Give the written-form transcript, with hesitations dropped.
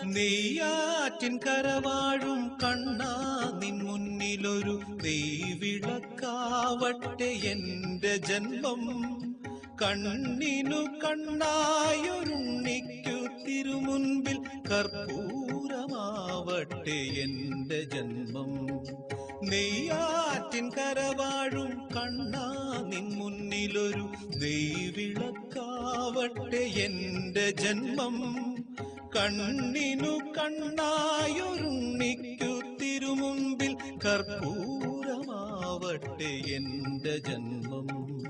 നെയ്യാറ്റിൻ കരവാഴും കണ്ണാ നിൻ മുന്നിലൊരു നെയ്വിളക്കാവട്ടെ എന്റെ ജന്മം. കണ്ണിനു കണ്ണായൊരുണ്ണിക്കു തിരുമുൻപിൽ കർപ്പൂരമാവട്ടെ എന്റെ ജന്മം. നെയ്യാറ്റിൻ കരവാഴും കണ്ണാ നിൻ മുന്നിലൊരു നെയ്വിളക്കാവട്ടെ എന്റെ ജന്മം. കണ്ണിനു കണ്ണായൊരുണ്ണിക്കു തിരുമുൻപിൽ കർപ്പൂരമാവട്ടെ എന്റെ ജന്മം.